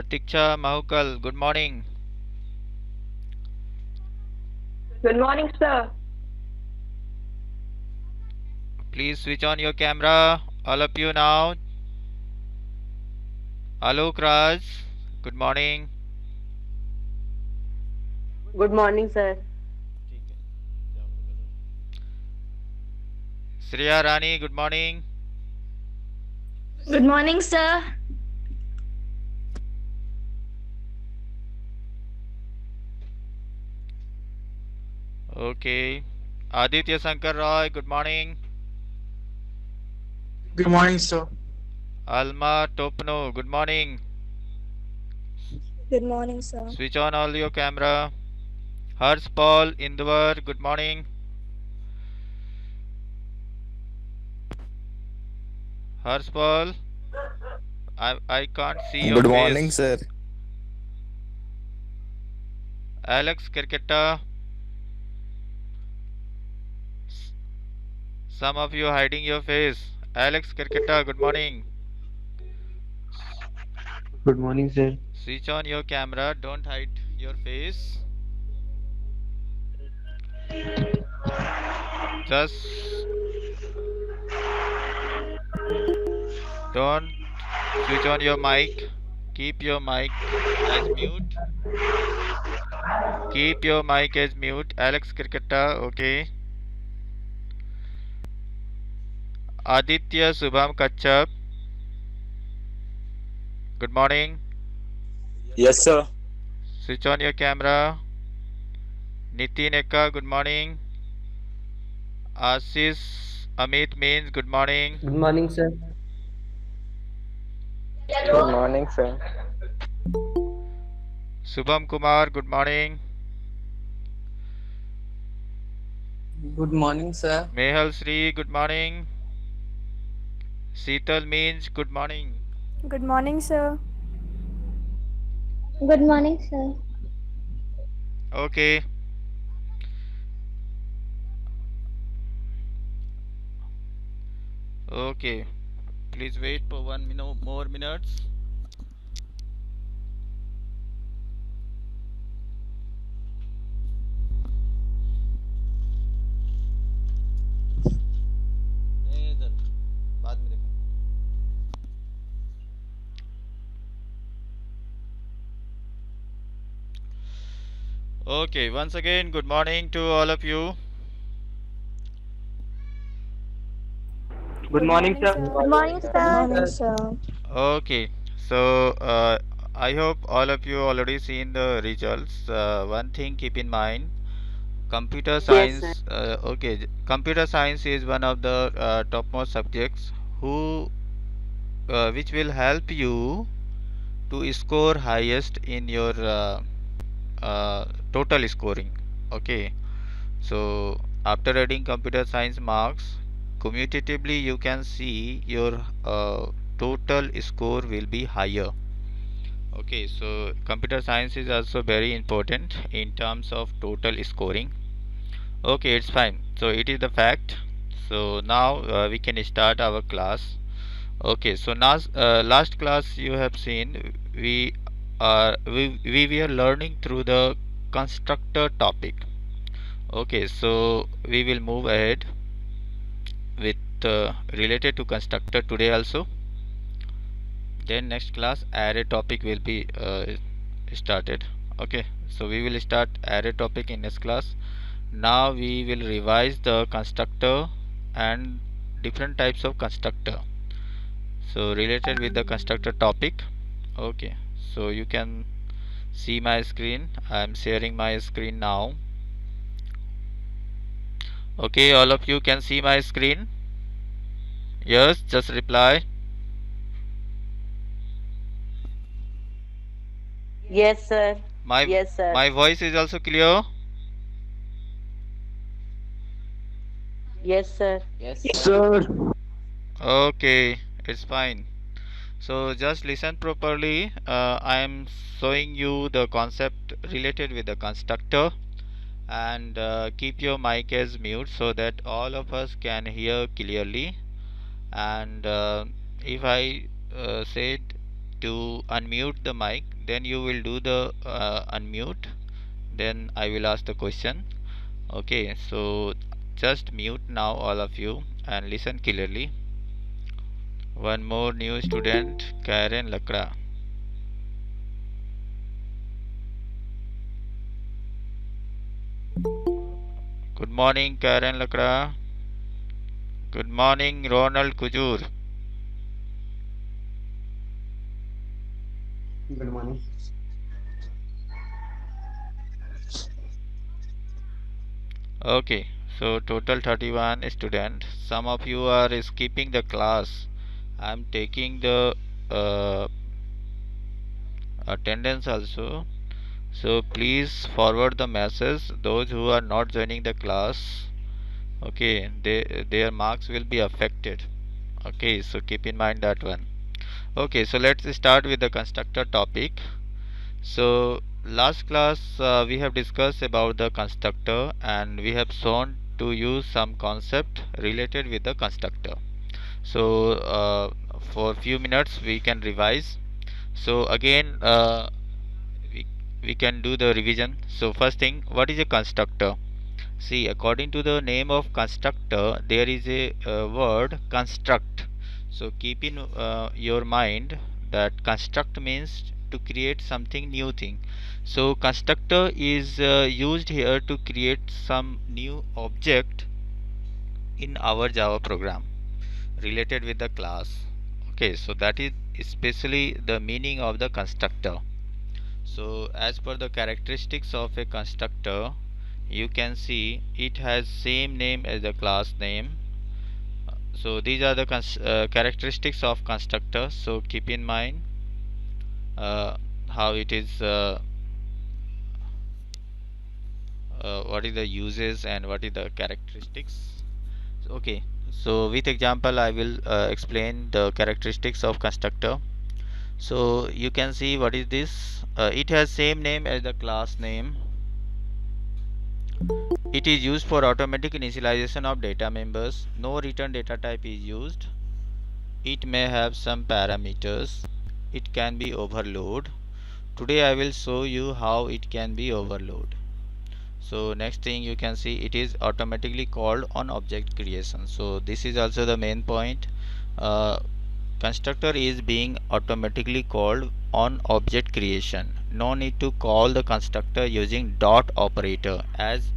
Pratiksha Mahukal, good morning. Good morning, sir. Please switch on your camera. All of you now. Alok Raj, good morning. Good morning, sir. Shreya Rani, good morning. Good morning, sir. Okay. Aditya Shankar Roy, good morning. Good morning, sir. Alma Topno, good morning. Good morning, sir. Switch on all your camera. Harsh Paul Indwar, good morning. Harsh Paul, I can't see your Good morning, face. sir. Alex Kirketta, some of you hiding your face. Alex Kirketta, good morning. Good morning, sir. Switch on your camera, don't hide your face. Just don't switch on your mic. Keep your mic as mute. Keep your mic as mute. Alex Kirketta, okay. Aditya Subham Kachap, good morning. Yes, sir. Switch on your camera. Nitin Ekka, good morning. Ashish Amit Means, good morning. Good morning, sir. Good morning, sir. Subham Kumar, good morning. Good morning, sir. Mehal Sri, good morning. Seetal Means, good morning. Good morning, sir. Good morning, sir. Okay. Okay. Please wait for 1 minute more minutes. बाद में देखो. Okay, once again, good morning to all of you. Good Good morning, morning, sir. sir. Good morning, Good sir. morning, sir. Okay, so I hope all of you already seen the results. One thing keep in mind, computer Yes, sir. science. Okay, computer science is one of the topmost subjects who which will help you to score highest in your total scoring. Okay, so after adding computer science marks, cumulatively you can see your total score will be higher. Okay, so computer science is also very important in terms of total scoring. Okay, it's fine. So it is the fact. So now we can start our class. Okay, so now last class you have seen we were learning through the constructor topic. Okay, so we will move ahead with related to constructor today also. Then next class array topic will be started. Okay, so we will start array topic in next class. Now we will revise the constructor and different types of constructor, so related with the constructor topic. Okay, so you can see my screen. I am sharing my screen now. Okay, all of you can see my screen. Yes, just reply. Yes, sir. my Yes, sir. my voice is also clear. Yes, sir. Yes, Yes, sir. sir. Okay, it's fine. So just listen properly. I am showing you the concept related with the constructor, and keep your mic as mute so that all of us can hear clearly. And if I said to unmute the mic, then you will do the unmute, then I will ask the question. Okay, so just mute now all of you and listen clearly. One more new student, Karen Lakra. Good morning, Karen Lakra. Good morning, Ronald Kujur. Good morning. Okay, so total 31 students. Some of you are skipping the class. I am taking the attendance also. So please forward the message. Those who are not joining the class, okay, their marks will be affected. Okay, so keep in mind that one. Okay, so let's start with the constructor topic. So last class we have discussed about the constructor and we have shown to use some concept related with the constructor. So for few minutes we can revise. So again we can do the revision. So first thing, what is a constructor? See, according to the name of constructor, there is a word construct. So keep in your mind that construct means to create something new thing. So constructor is used here to create some new object in our Java program related with the class. Okay, so that is especially the meaning of the constructor. So as per the characteristics of a constructor, you can see it has same name as the class name. So these are the characteristics of constructor. So keep in mind how it is what is the uses and what is the characteristics. Okay, so with example I will explain the characteristics of constructor. So you can see what is this. It has same name as the class name. It is used for automatic initialization of data members. No return data type is used. It may have some parameters. It can be overload. Today I will show you how it can be overload. So next thing you can see, it is automatically called on object creation. So this is also the main point. Constructor is being automatically called on object creation. No need to call the constructor using dot operator as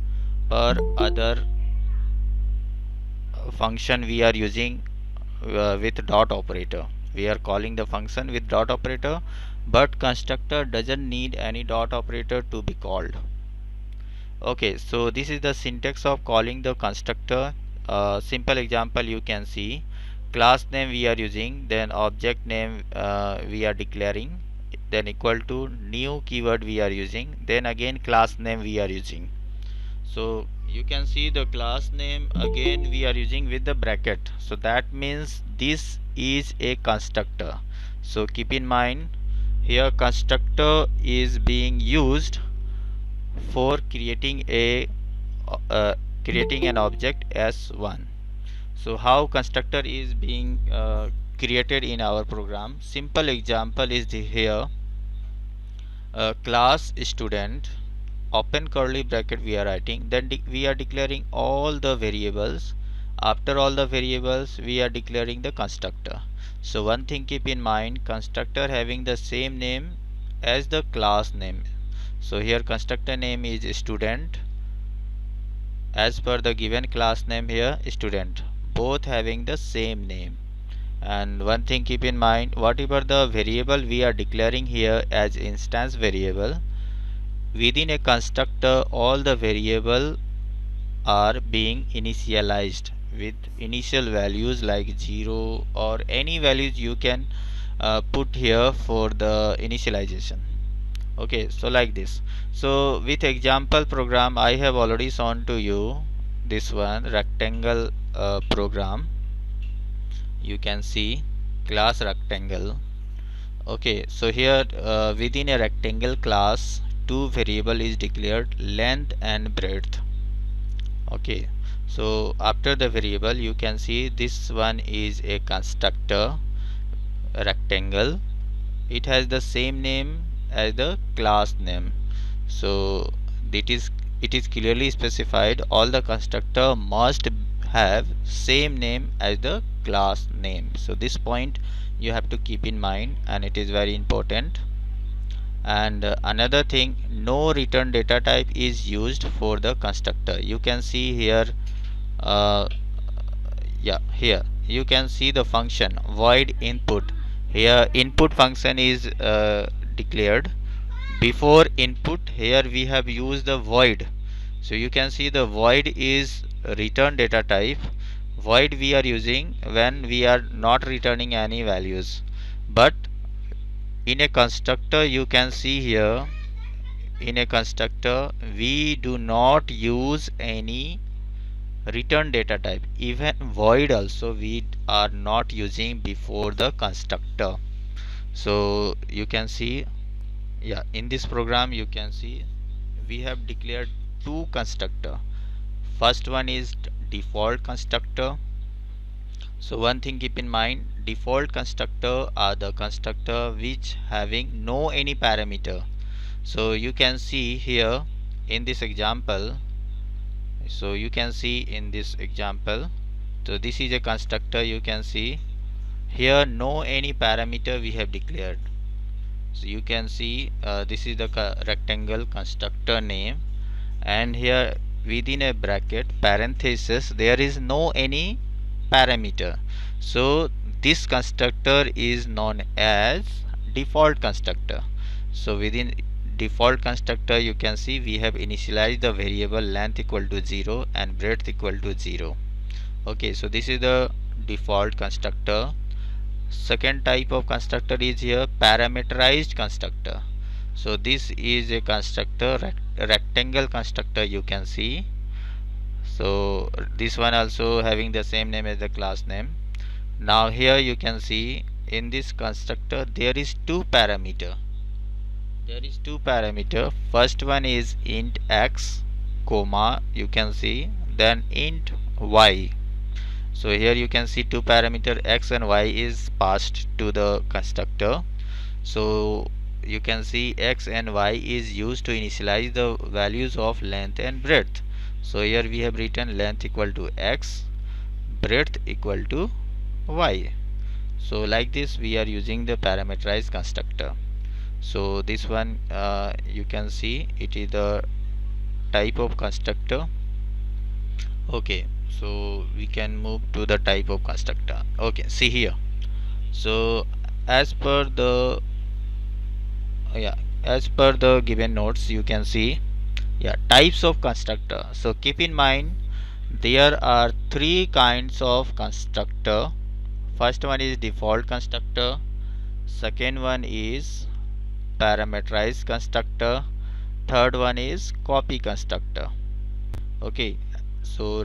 per other function we are using with dot operator. We are calling the function with dot operator, but constructor doesn't need any dot operator to be called. Okay, so this is the syntax of calling the constructor. Simple example you can see. Class name we are using, then object name we are declaring, then equal to new keyword we are using, then again class name we are using. So you can see the class name again we are using with the bracket. So that means this is a constructor. So keep in mind here constructor is being used for creating an object S1. So how constructor is being created in our program? Simple example is here. Class student, open curly bracket we are writing, then we are declaring all the variables. After all the variables we are declaring the constructor. So one thing keep in mind, constructor having the same name as the class name. So here constructor name is student as per the given class name here student, both having the same name. And one thing keep in mind, whatever the variable we are declaring here as instance variable, within a constructor all the variable are being initialized with initial values like 0 or any values you can put here for the initialization. Okay, so like this. So with example program I have already shown to you this one rectangle program. You can see class rectangle. Okay, so here within a rectangle class two variable is declared, length and breadth. Okay, so after the variable you can see this one is a constructor rectangle. It has the same name as the class name. So it is clearly specified all the constructor must have same name as the class name. So this point you have to keep in mind, and it is very important. And another thing, no return data type is used for the constructor. You can see here, here you can see the function void input. Here input function is declared. Before input, here we have used the void. So you can see the void is return data type. Void we are using when we are not returning any values, but in a constructor you can see here, in a constructor we do not use any return data type. Even void also we are not using before the constructor. So you can see, in this program you can see we have declared two constructor. First one is default constructor. So one thing keep in mind, default constructor are the constructor which having no any parameter. So you can see here in this example, so this is a constructor. You can see here no any parameter we have declared. So you can see this is the rectangle constructor name, and here within a bracket parenthesis there is no any parameter. So this constructor is known as default constructor. So within default constructor you can see we have initialized the variable length equal to 0 and breadth equal to 0. Okay, so this is the default constructor. Second type of constructor is here parameterized constructor. So this is a constructor, rectangle constructor you can see. So this one also having the same name as the class name. Now here you can see in this constructor there is two parameter. First one is int x comma, you can see, then int y. So here you can see two parameter x and y is passed to the constructor. So you can see x and y is used to initialize the values of length and breadth. So here we have written length equal to x, breadth equal to y. So like this we are using the parameterized constructor. So this one you can see it is the type of constructor. Okay, so we can move to the type of constructor. Okay, see here. So as per the given notes you can see types of constructor. So keep in mind there are three kinds of constructor. First one is default constructor, second one is parameterized constructor, third one is copy constructor. Okay, so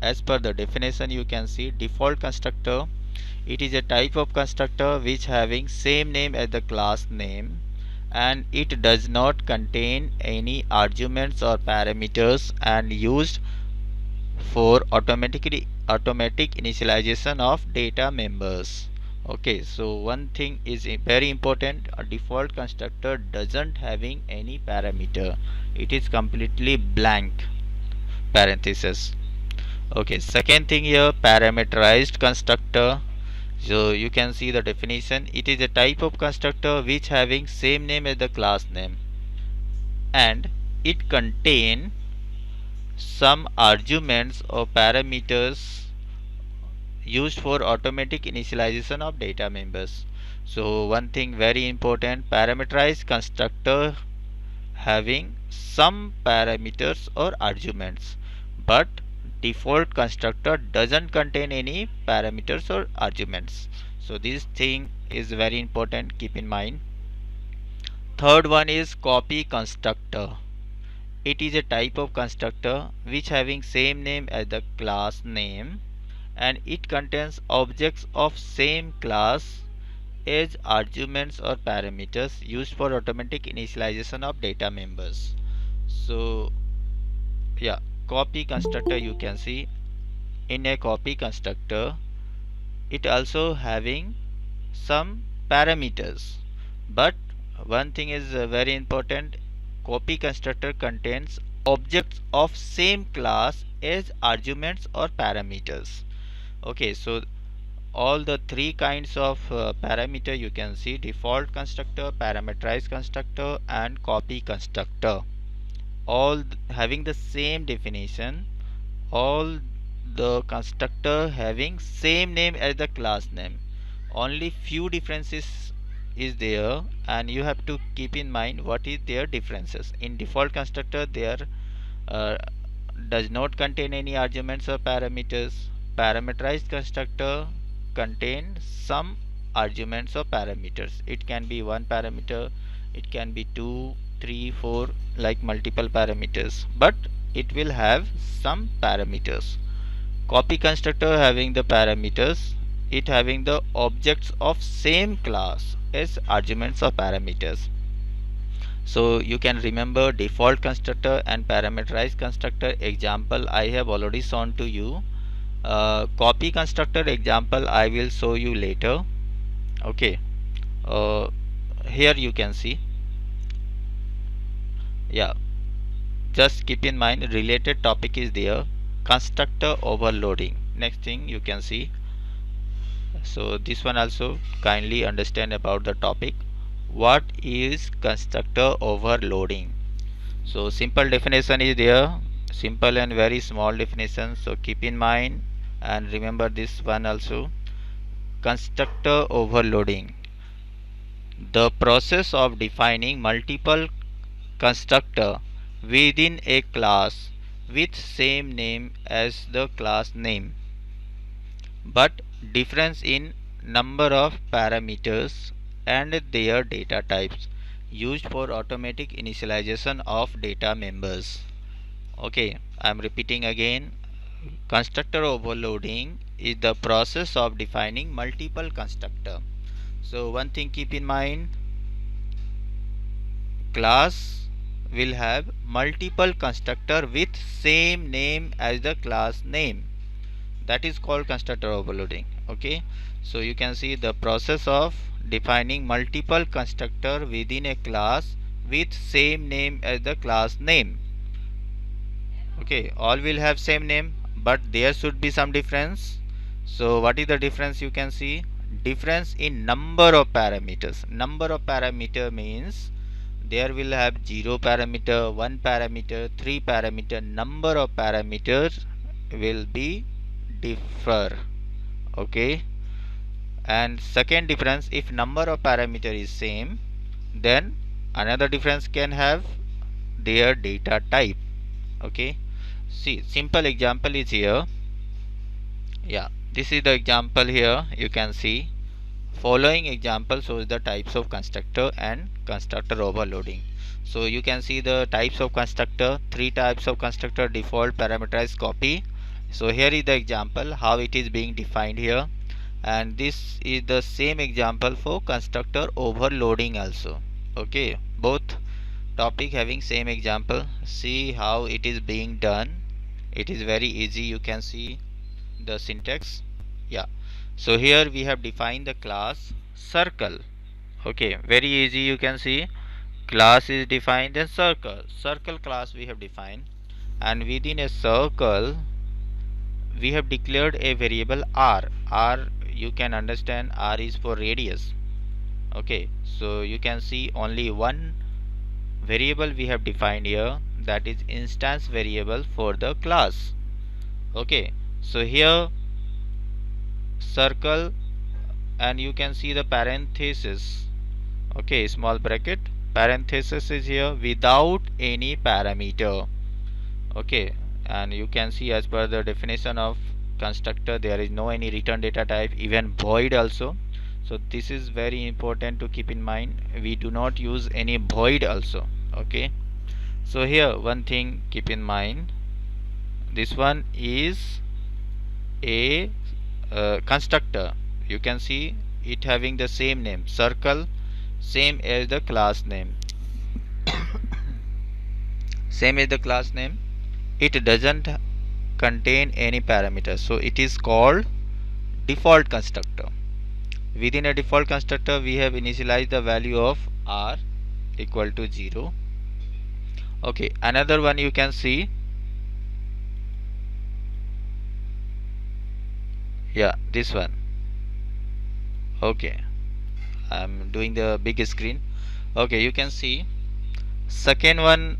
as per the definition you can see default constructor, it is a type of constructor which having same name as the class name, and it does not contain any arguments or parameters and used for automatic initialization of data members. Okay, so one thing is very important, a default constructor doesn't having any parameter, it is completely blank parenthesis. Okay, second thing here, parameterized constructor. So you can see the definition, it is a type of constructor which having same name as the class name and it contain some arguments or parameters used for automatic initialization of data members. So one thing very important, parameterized constructor having some parameters or arguments, but default constructor doesn't contain any parameters or arguments. So this thing is very important, keep in mind. Third one is copy constructor. It is a type of constructor which having same name as the class name and it contains objects of same class as arguments or parameters used for automatic initialization of data members. So copy constructor you can see, in a copy constructor it also having some parameters, but one thing is very important. Copy constructor contains objects of same class as arguments or parameters. Okay, so all the three kinds of parameter you can see: default constructor, parameterized constructor, and copy constructor, all having the same definition, all the constructor having same name as the class name. Only few differences is there, and you have to keep in mind what is their differences. In default constructor, there uh, does not contain any arguments or parameters. Parameterized constructor contain some arguments or parameters. It can be one parameter, it can be 2, 3, 4, like multiple parameters, but it will have some parameters. Copy constructor having the parameters, it having the objects of same class as arguments or parameters. So you can remember default constructor and parameterized constructor example I have already shown to you. Copy constructor example I will show you later. Okay, here you can see. Yeah, just keep in mind related topic is there, constructor overloading. Next thing you can see. So this one also kindly understand about the topic. What is constructor overloading? So simple definition is there, simple and very small definition, so keep in mind and remember this one also. Constructor overloading, the process of defining multiple constructor within a class with same name as the class name, but difference in number of parameters and their data types, used for automatic initialization of data members. Okay, I am repeating again. Constructor overloading is the process of defining multiple constructor. So one thing keep in mind, class will have multiple constructor with same name as the class name. That is called constructor overloading. Okay, so you can see the process of defining multiple constructor within a class with same name as the class name. Okay, all will have same name, but there should be some difference. So what is the difference? You can see difference in number of parameters. Number of parameter means there will have 0 parameter, 1 parameter, 3 parameter. Number of parameters will be differ. Okay, and second difference, if number of parameter is same, then another difference can have their data type. Okay, see simple example is here. Yeah, this is the example here. You can see following example shows the types of constructor and constructor overloading. So you can see the types of constructor, three types of constructor: default, parameterized, copy. So here is the example how it is being defined here, and this is the same example for constructor overloading also. Okay, both topic having same example. See how it is being done. It is very easy. You can see the syntax. Yeah, so here we have defined the class circle. Okay, very easy. You can see class is defined, then circle class we have defined, and within a circle we have declared a variable r. You can understand r is for radius. Okay, so you can see only one variable we have defined here, that is instance variable for the class. Okay, so here circle, and you can see the parenthesis. Okay, small bracket, parenthesis is here without any parameter. Okay, and you can see as per the definition of constructor there is no any return data type, even void also. So this is very important to keep in mind, we do not use any void also. Okay, so here one thing keep in mind, this one is a constructor. You can see it having the same name, circle, same as the class name. Same as the class name, it doesn't contain any parameters, so it is called default constructor. Within a default constructor we have initialized the value of r equal to 0. Okay, another one you can see. Yeah, this one. Okay, I'm doing the big screen. Okay, you can see second one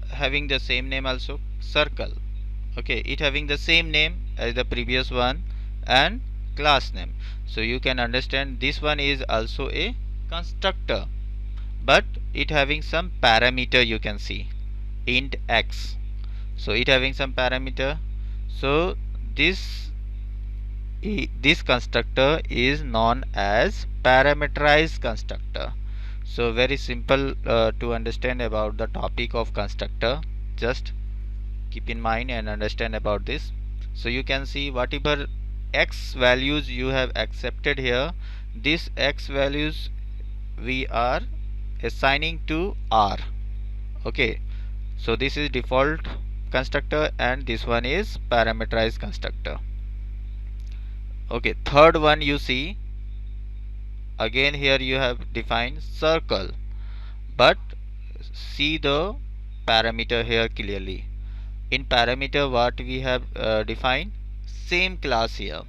having the same name also, circle. Okay, it having the same name as the previous one and class name. So you can understand this one is also a constructor, but it having some parameter, you can see int x. So it having some parameter. So this this constructor is known as parameterized constructor. So very simple to understand about the topic of constructor. Just keep in mind and understand about this. So you can see whatever x values you have accepted here, this x values we are assigning to r. Okay, so this is default constructor and this one is parameterized constructor. Okay, third one you see, again here you have defined circle, but see the parameter here clearly. In parameter what we have defined, same class here.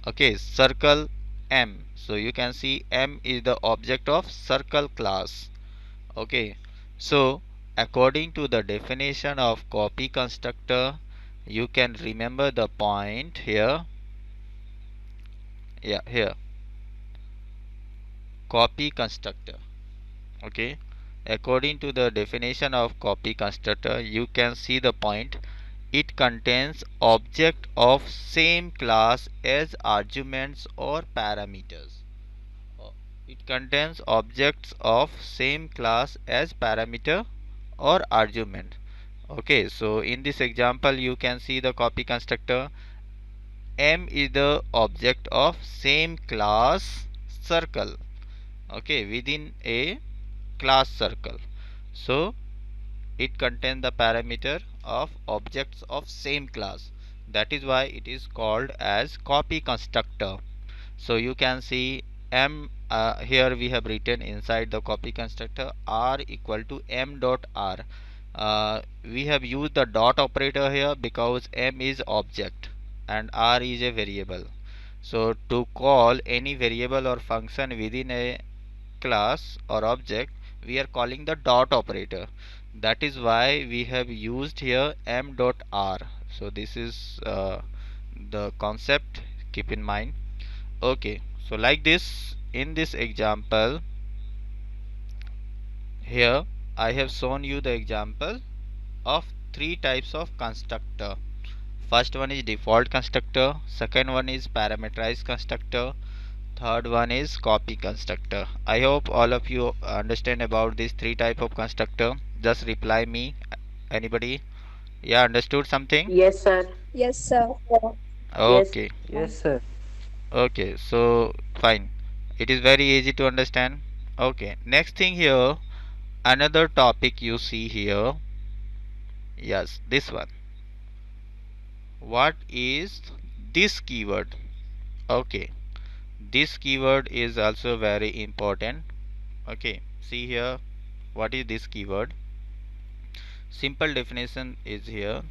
Okay, circle m. So you can see m is the object of circle class. Okay, so according to the definition of copy constructor, you can remember the point here. Yeah, here copy constructor. Okay, according to the definition of copy constructor, you can see the point. It contains object of same class as arguments or parameters. It contains objects of same class as parameter or argument. Okay, so in this example you can see the copy constructor. M is the object of same class circle. Okay, within a class circle. So it contains the parameter of objects of same class. That is why it is called as copy constructor. So you can see m here we have written inside the copy constructor r equal to m dot r. We have used the dot operator here because m is object and r is a variable. So to call any variable or function within a class or object, we are calling the dot operator. That is why we have used here m dot r. So this is the concept, keep in mind. Okay, so like this, in this example here I have shown you the example of three types of constructor. First one is default constructor, second one is parameterized constructor, third one is copy constructor. I hope all of you understand about these three type of constructor. Just reply me. Anybody? Yeah, understood something? Yes, sir. Yes, sir. Yes. Okay. Yes, sir. Okay, so fine. It is very easy to understand. Okay, next thing here, another topic you see here. Yes, this one. What is this keyword? Okay, this keyword is also very important. Okay, see here, what is this keyword? Simple definition is here.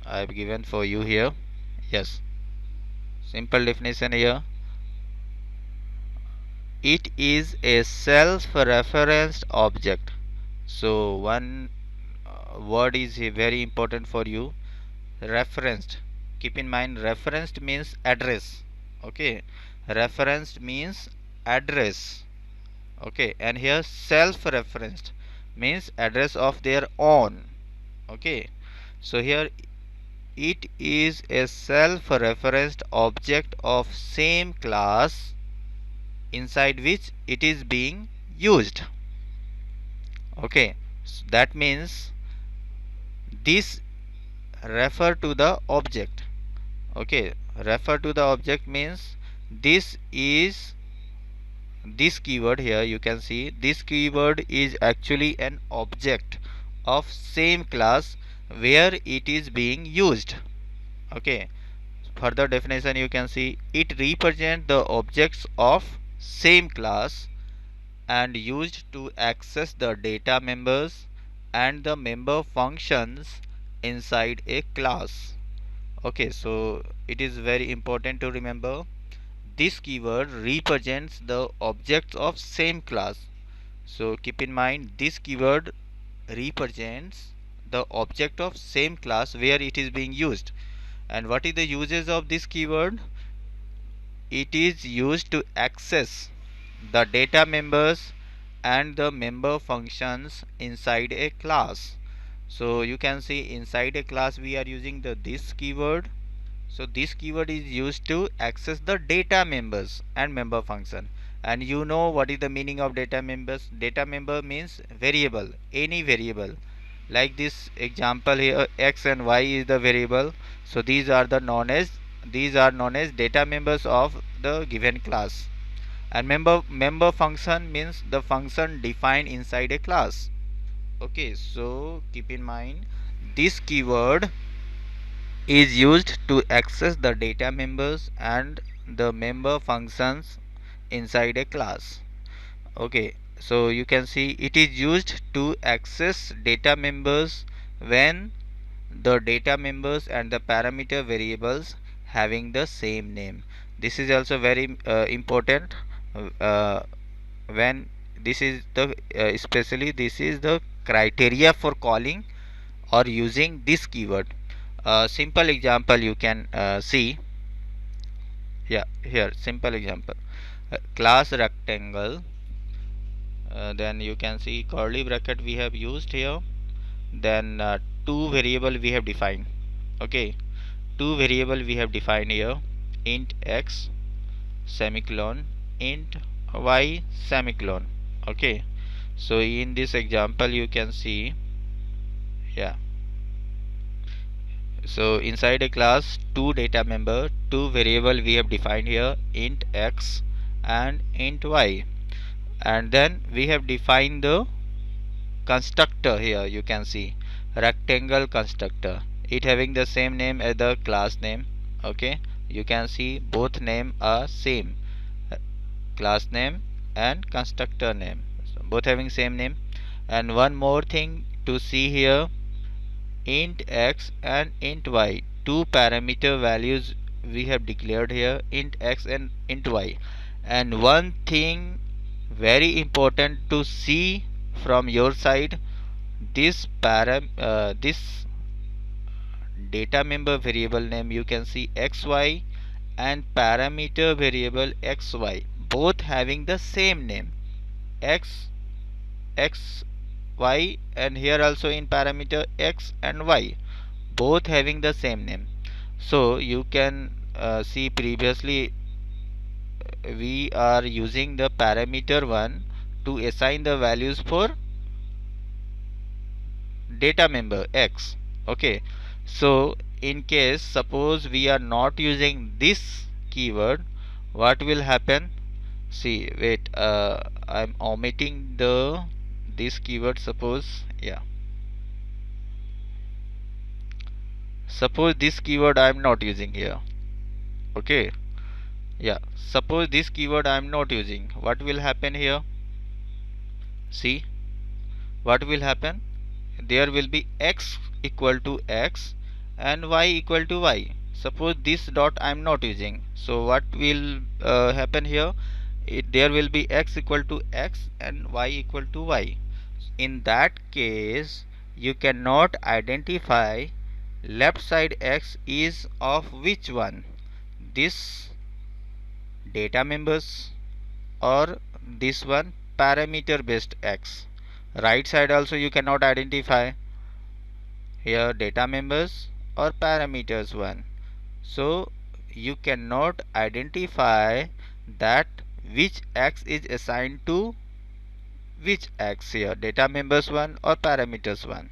I have given for you here. Yes, simple definition here. It is a self-referenced object. So one word is very important for you. Referenced. Keep in mind, referenced means address. Okay, referenced means address. Okay, and here self-referenced means address of their own. Okay, so here it is a self-referenced object of same class inside which it is being used. Okay, so that means this refer to the object. Okay, refer to the object means this is this keyword here. You can see this keyword is actually an object of same class where it is being used. Okay, further definition you can see, it represents the objects of same class and used to access the data members and the member functions inside a class. Okay, so it is very important to remember this keyword represents the objects of same class. So keep in mind this keyword represents the object of same class where it is being used. And what is the uses of this keyword? It is used to access the data members and the member functions inside a class. So you can see inside a class we are using this keyword. So this keyword is used to access the data members and member function. And you know what is the meaning of data members? Data member means variable, any variable. Like this example here, x and y is the variable. So these are known as data members of the given class. And member function means the function defined inside a class. Okay, so keep in mind this keyword is used to access the data members and the member functions inside a class. Okay, so you can see it is used to access data members when the data members and the parameter variables having the same name. This is also very important uh, when this is the especially this is the criteria for calling or using this keyword. Simple example you can see. Yeah, here simple example, class rectangle, then you can see curly bracket we have used here, then two variable we have defined. Okay, two variable we have defined here, int x semicolon int y semicolon. Okay, so in this example you can see, yeah, so inside a class two data member, two variable we have defined here, int x and int y, and then we have defined the constructor here. You can see rectangle constructor, it having the same name as the class name. Okay, you can see both name are same, class name and constructor name, so both having same name. And one more thing to see here, int x and int y, two parameter values we have declared here, int x and int y. And one thing very important to see from your side, this this data member variable name you can see xy and parameter variable xy both having the same name, x y, and here also in parameter x and y both having the same name. So you can see previously we are using the parameter one to assign the values for data member x. Okay, so in case suppose we are not using this keyword, what will happen? See, wait, I'm omitting this keyword. Suppose, yeah, suppose this keyword I am not using here. Okay, yeah, suppose this keyword I am not using, what will happen here? See, what will happen? There will be x equal to x and y equal to y. Suppose this dot I am not using, so what will happen here? There will be x equal to x and y equal to y. In that case you cannot identify left side x is of which one, this data members or this one parameter based x. Right side also you cannot identify here data members or parameters one. So you cannot identify that which x is assigned to which x here, data members one or parameters one.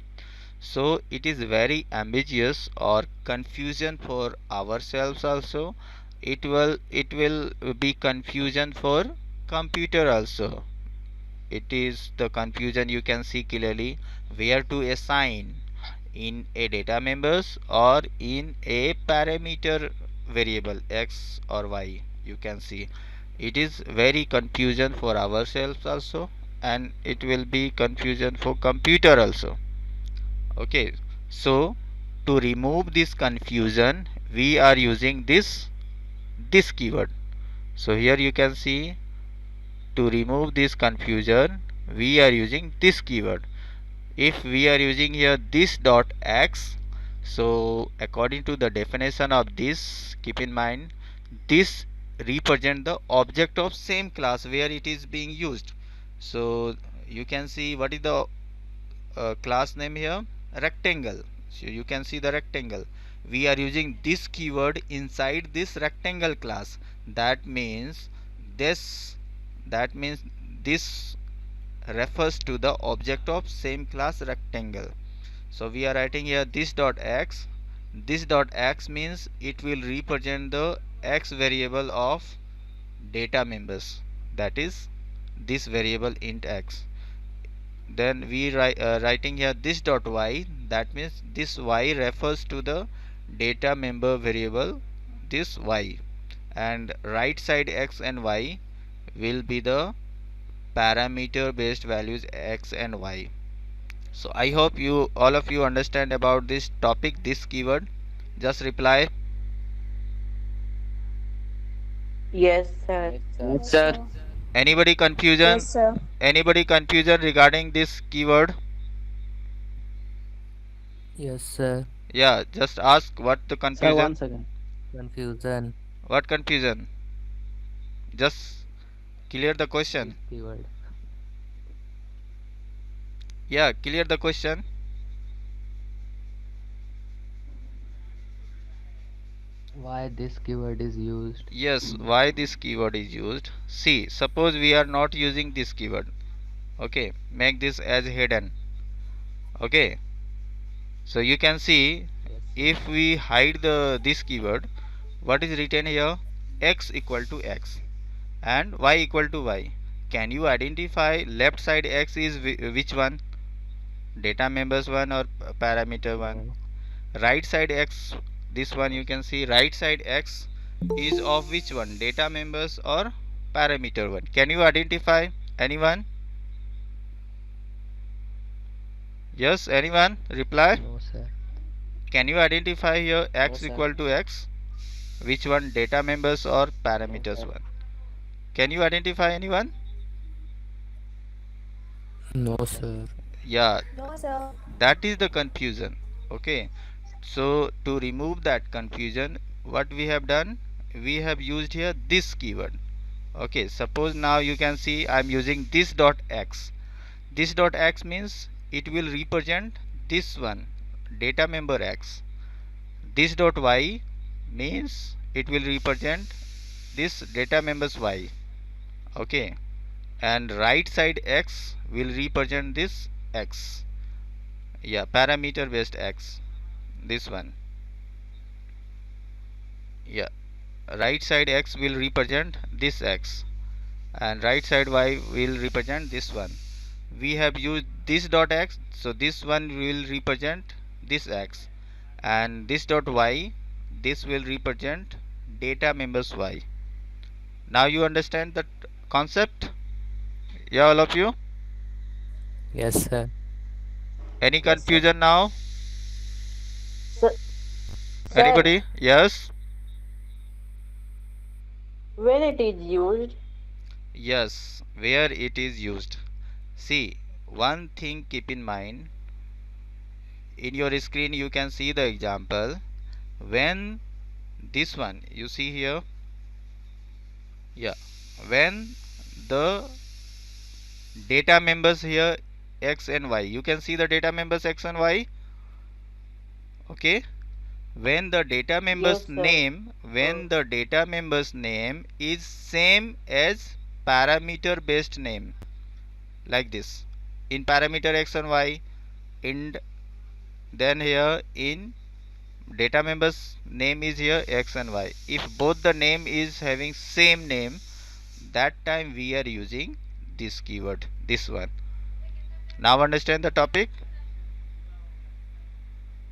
So it is very ambiguous or confusion for ourselves also. It will be confusion for computer also. It is the confusion you can see clearly where to assign in a data members or in a parameter variable x or y. You can see it is very confusion for ourselves also, and it will be confusion for computer also. Okay, so to remove this confusion we are using this keyword. So here you can see, to remove this confusion we are using this keyword. If we are using here this dot x, so according to the definition of this, keep in mind this represent the object of same class where it is being used. So you can see what is the class name here, rectangle. So you can see the rectangle, we are using this keyword inside this rectangle class. That means this, that means this refers to the object of same class rectangle. So we are writing here this dot x. This dot x means it will represent the x variable of data members, that is this variable int x. Then we writing here this dot y, that means this y refers to the data member variable, this y. And right side x and y will be the parameter based values x and y. So I hope you all of you understand about this topic, this keyword. Just reply. Yes, sir. Yes, sir. Anybody confusion? Yes, sir. Anybody confusion regarding this keyword? Yes, sir. Yeah, just ask what the Sir, confusion. one second. Confusion. What confusion? Just clear the question. Keyword. Yeah, clear the question. Why this keyword is used? Yes, why this keyword is used? See, suppose we are not using this keyword. Okay, make this as hidden. Okay, so you can see, Yes. if we hide the this keyword, what is written here? X equal to x and y equal to y. Can you identify left side x is which one? Data members one or parameter one? Right side x, this one you can see, right side x is of which one? Data members or parameter one? Can you identify? Anyone? Yes, anyone? Reply. No, sir. Can you identify here x sir. equal to x? Which one? Data members or parameters sir. one? Can you identify anyone? No, sir. Yeah, No, sir. that is the confusion. Okay, so to remove that confusion, what we have done, we have used here this keyword. Okay, suppose now you can see I am using this dot x. This dot x means it will represent this one, data member x. This dot y means it will represent this data members y. Okay, and right side x will represent this x. Yeah, parameter based x, this one. Yeah, right side x will represent this x and right side y will represent this one. We have used this dot x, so this one will represent this x, and this dot y, this will represent data members y. Now you understand that concept? Yeah, all of you? Yes, sir. Any Yes, sir. confusion now? Sir, Anybody? Yes. when it is used, Yes, where it is used. See, one thing keep in mind, in your screen you can see the example. When this one you see here, yeah, when the data members here x and y, you can see the data members x and y. Okay, when the data members Yes, sir. name, when the data members name is same as parameter based name, like this, in parameter x and y, in then here in data members name is here x and y. If both the name is having same name, that time we are using this keyword, this one. Now understand the topic?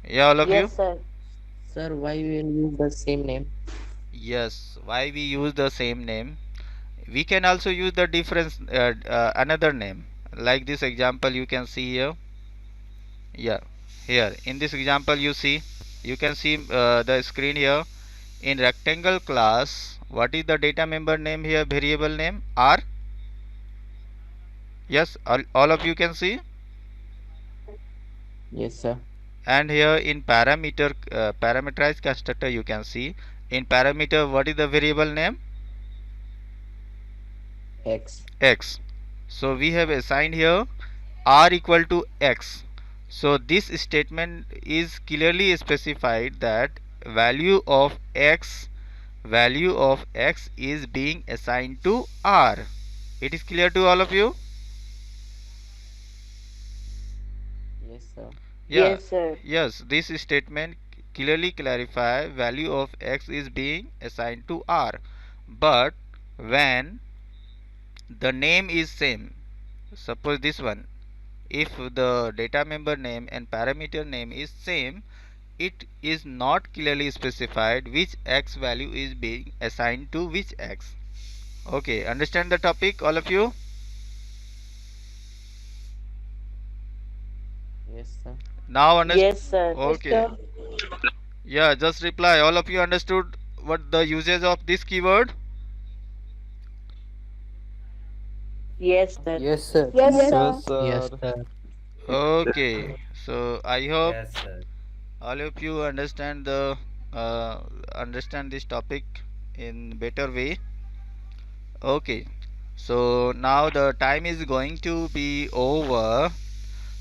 Yeah, all of you? yes, sir. Sir, why we will use the same name? Yes, why we use the same name? We can also use the difference another name, like this example you can see here. Yeah, here in this example you can see the screen here. In rectangle class, what is the data member name here, variable name? R. Yes, all of you can see. Yes, sir. And here in parameter parameterized constructor you can see, in parameter what is the variable name? X. X. So we have assigned here r equal to x. So this statement is clearly specified that value of x is being assigned to r. It is clear to all of you? Yes, sir. Yeah. Yes, sir. Yes, this statement clearly clarify value of x is being assigned to r. But when the name is same, suppose this one, if the data member name and parameter name is same, it is not clearly specified which x value is being assigned to which x. Okay, understand the topic all of you? Yes, sir. Now understand? Yes, sir. Okay. Yeah, just reply. All of you understood what the usage of this keyword? Yes, sir. Yes, sir. Yes, Yes, sir. Yes, sir. Okay. So I hope Yes, sir. all of you uh, understand this topic in better way. Okay. So now the time is going to be over.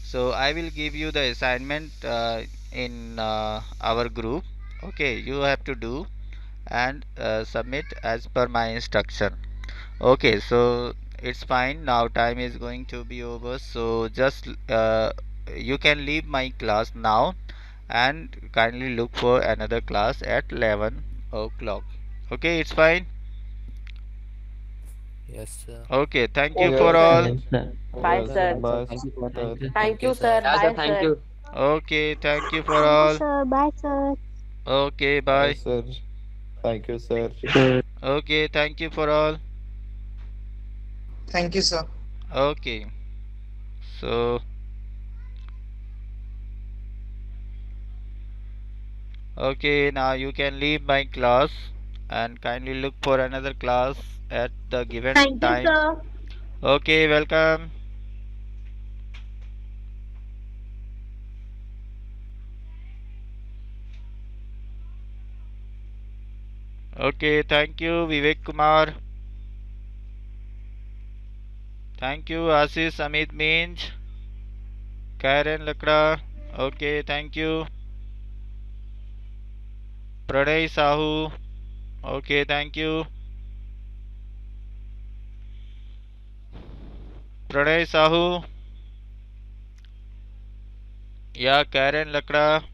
So I will give you the assignment in our group. Okay, you have to do and submit as per my instruction. Okay, so it's fine. Now time is going to be over. So just you can leave my class now and kindly look for another class at 11 o'clock. Okay, it's fine. Yes, sir. Okay, thank you Okay, for sir. all. Yes, sir. Bye, sir. Bye. Thank you, sir. Thank you. Thank you, Sir. sir. Bye, sir. Okay, thank you for Thank you, all. sir. Bye, sir. Okay, Bye, bye. sir. Thank you, sir. Okay, thank you for all. Thank you, sir. Okay, so okay, now you can leave my class and kindly look for another class at the given Thank you, time. sir. Okay, welcome. Okay, thank you, Vivek Kumar. Thank you, Ashish Amit Minj. Karen Lakra. Okay, thank you. Pranay Sahu. Okay, thank you. Pranay Sahu. Yeah, Karen Lakra.